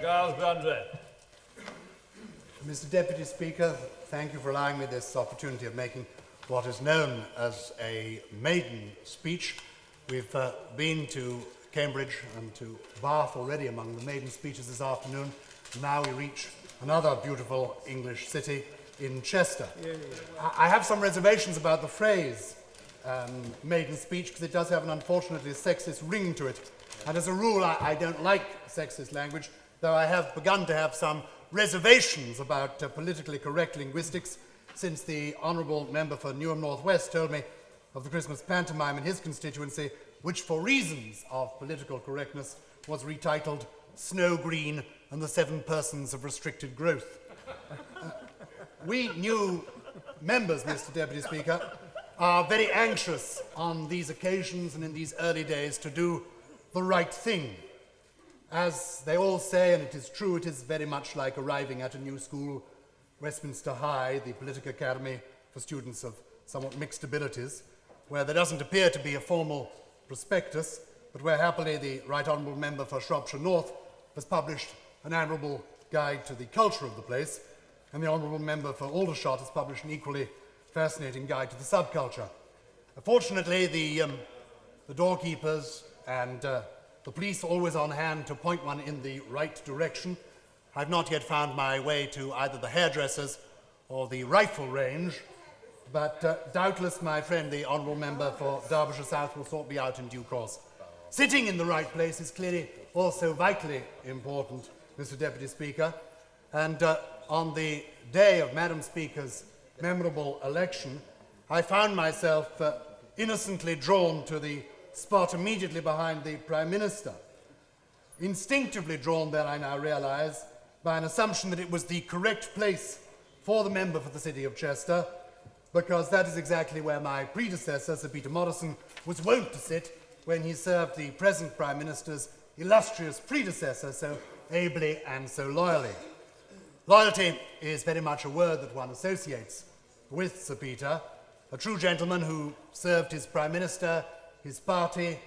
Gyles, Brandreth. Mr. Deputy Speaker, thank you for allowing me this opportunity of making what is known as a maiden speech. We've been to Cambridge and to Bath already among the maiden speeches this afternoon. Now we reach another beautiful English city in Chester. I have some reservations about the phrase maiden speech because it does have an unfortunately sexist ring to it. And as a rule, I don't like sexist language, though I have begun to have some reservations about politically correct linguistics since the Honourable Member for Newham North West told me of the Christmas pantomime in his constituency, which for reasons of political correctness was retitled Snow Green and the Seven Persons of Restricted Growth. We new members, Mr. Deputy Speaker, are very anxious on these occasions and in these early days to do the right thing. As they all say, and it is true, it is very much like arriving at a new school, Westminster High, the political academy for students of somewhat mixed abilities, where there doesn't appear to be a formal prospectus, but where happily the Right Honourable Member for Shropshire North has published an admirable guide to the culture of the place, and the Honourable Member for Aldershot has published an equally fascinating guide to the subculture. Fortunately, the doorkeepers and the police are always on hand to point one in the right direction. I've not yet found my way to either the hairdressers or the rifle range, but doubtless my friend, the Honourable Member for Derbyshire South, will sort me out in due course. Sitting in the right place is clearly also vitally important, Mr. Deputy Speaker, and on the day of Madam Speaker's memorable election, I found myself innocently drawn to the spot immediately behind the Prime Minister. Instinctively drawn there, I now realise, by an assumption that it was the correct place for the member for the City of Chester, because that is exactly where my predecessor, Sir Peter Morrison, was wont to sit when he served the present Prime Minister's illustrious predecessor so ably and so loyally. Loyalty is very much a word that one associates with Sir Peter, a true gentleman who served his Prime Minister, his party,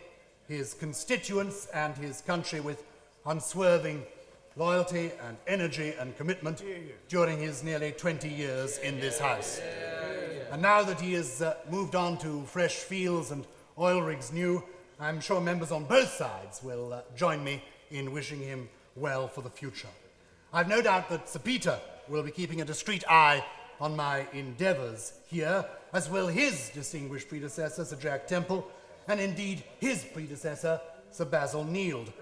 his constituents and his country with unswerving loyalty and energy and commitment during his nearly 20 years in this House. And now that he has moved on to fresh fields and oil rigs new, I'm sure members on both sides will join me in wishing him well for the future. I've no doubt that Sir Peter will be keeping a discreet eye on my endeavours here, as will his distinguished predecessor, Sir Jack Temple, and indeed his predecessor, Sir Basil Neild.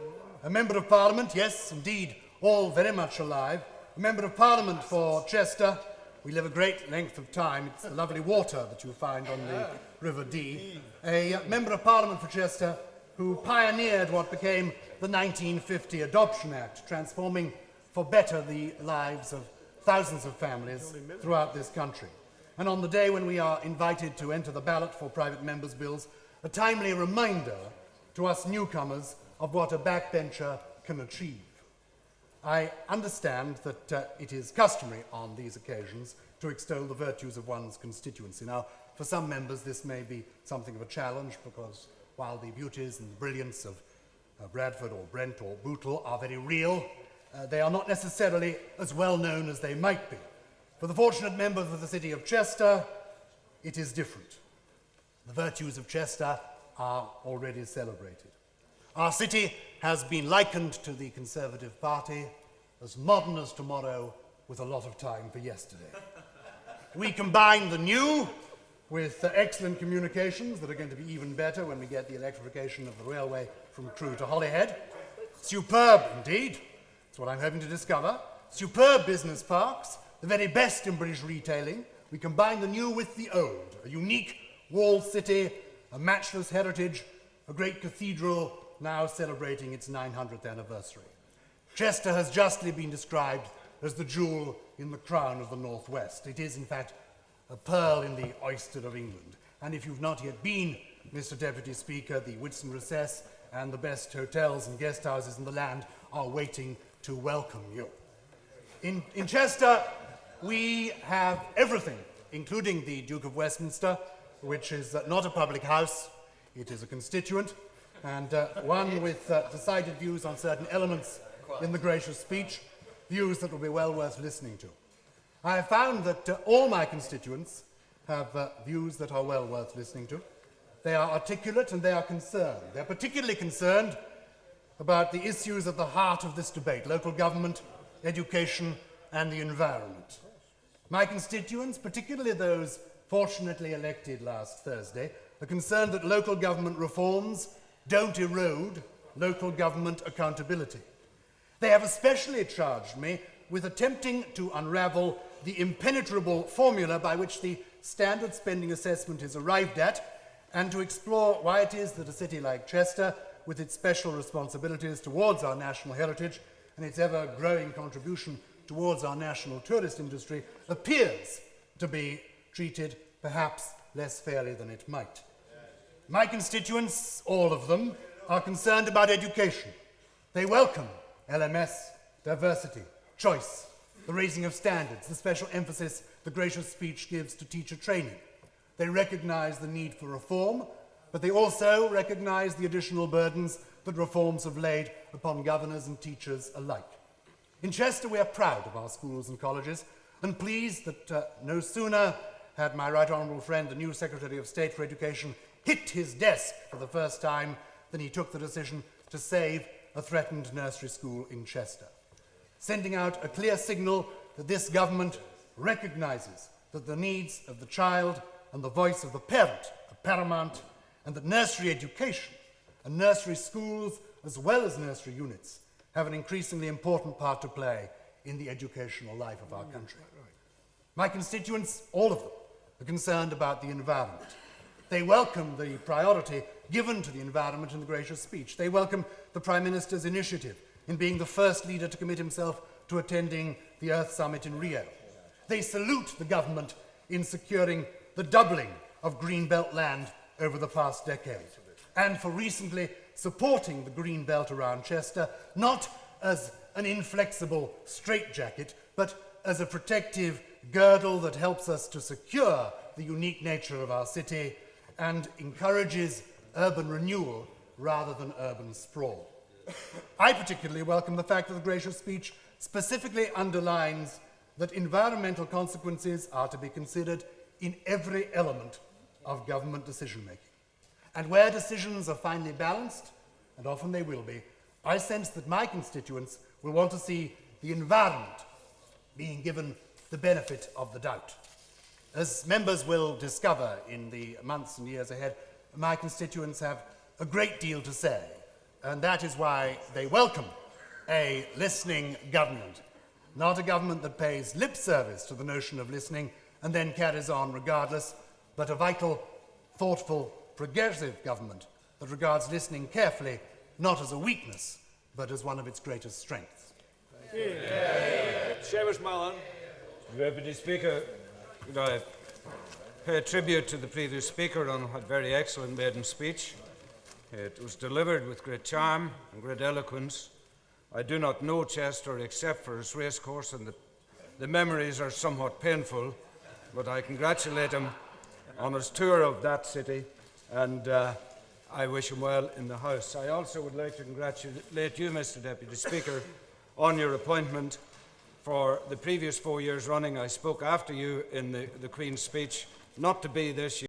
A Member of Parliament, yes, indeed, all very much alive. A Member of Parliament for Chester. We live a great length of time. It's the lovely water that you find on the River Dee. A Member of Parliament for Chester who pioneered what became the 1950 Adoption Act, transforming for better the lives of thousands of families throughout this country. And on the day when we are invited to enter the ballot for private members' bills, a timely reminder to us newcomers of what a backbencher can achieve. I understand that it is customary on these occasions to extol the virtues of one's constituency. Now, for some members this may be something of a challenge because while the beauties and brilliance of Bradford or Brent or Bootle are very real, they are not necessarily as well known as they might be. For the fortunate members of the City of Chester, it is different. The virtues of Chester are already celebrated. Our city has been likened to the Conservative Party, as modern as tomorrow, with a lot of time for yesterday. We combine the new with excellent communications that are going to be even better when we get the electrification of the railway from Crewe to Holyhead. Superb indeed. That's what I'm hoping to discover. Superb business parks, the very best in British retailing. We combine the new with the old, a unique walled city, a matchless heritage, a great cathedral now celebrating its 900th anniversary. Chester has justly been described as the jewel in the crown of the Northwest. It is, in fact, a pearl in the oyster of England. And if you've not yet been, Mr. Deputy Speaker, the Whitsun Recess and the best hotels and guest houses in the land are waiting to welcome you. In Chester, we have everything, including the Duke of Westminster, which is not a public house, it is a constituent, and one with decided views on certain elements in the gracious speech, views that will be well worth listening to. I have found that all my constituents have views that are well worth listening to. They are articulate and they are concerned. They're particularly concerned about the issues at the heart of this debate: local government, education, and the environment. My constituents, particularly those fortunately elected last Thursday, are concerned that local government reforms don't erode local government accountability. They have especially charged me with attempting to unravel the impenetrable formula by which the standard spending assessment is arrived at, and to explore why it is that a city like Chester, with its special responsibilities towards our national heritage and its ever-growing contribution towards our national tourist industry, appears to be treated perhaps less fairly than it might. My constituents, all of them, are concerned about education. They welcome LMS, diversity, choice, the raising of standards, the special emphasis the gracious speech gives to teacher training. They recognise the need for reform, but they also recognise the additional burdens that reforms have laid upon governors and teachers alike. In Chester, we are proud of our schools and colleges, and pleased that no sooner had my right honourable friend, the new Secretary of State for Education, hit his desk for the first time than he took the decision to save a threatened nursery school in Chester, sending out a clear signal that this government recognises that the needs of the child and the voice of the parent are paramount, and that nursery education and nursery schools, as well as nursery units, have an increasingly important part to play in the educational life of our country. My constituents, all of them, are concerned about the environment. They welcome the priority given to the environment in the gracious speech. They welcome the Prime Minister's initiative in being the first leader to commit himself to attending the Earth Summit in Rio. They salute the government in securing the doubling of greenbelt land over the past decade, and for recently supporting the green belt around Chester, not as an inflexible straitjacket, but as a protective girdle that helps us to secure the unique nature of our city and encourages urban renewal rather than urban sprawl. I particularly welcome the fact that the gracious speech specifically underlines that environmental consequences are to be considered in every element of government decision-making. And where decisions are finely balanced, and often they will be, I sense that my constituents will want to see the environment being given the benefit of the doubt. As members will discover in the months and years ahead, my constituents have a great deal to say, and that is why they welcome a listening government, not a government that pays lip service to the notion of listening and then carries on regardless, but a vital, thoughtful, progressive government that regards listening carefully, not as a weakness, but as one of its greatest strengths. Seamus Mallon. Deputy Speaker, could I pay tribute to the previous speaker on a very excellent maiden speech. It was delivered with great charm and great eloquence. I do not know Chester except for its racecourse, and the memories are somewhat painful, but I congratulate him on his tour of that city, and I wish him well in the House. I also would like to congratulate you, Mr. Deputy Speaker, on your appointment. For the previous 4 years running, I spoke after you in the Queen's speech, not to be this year.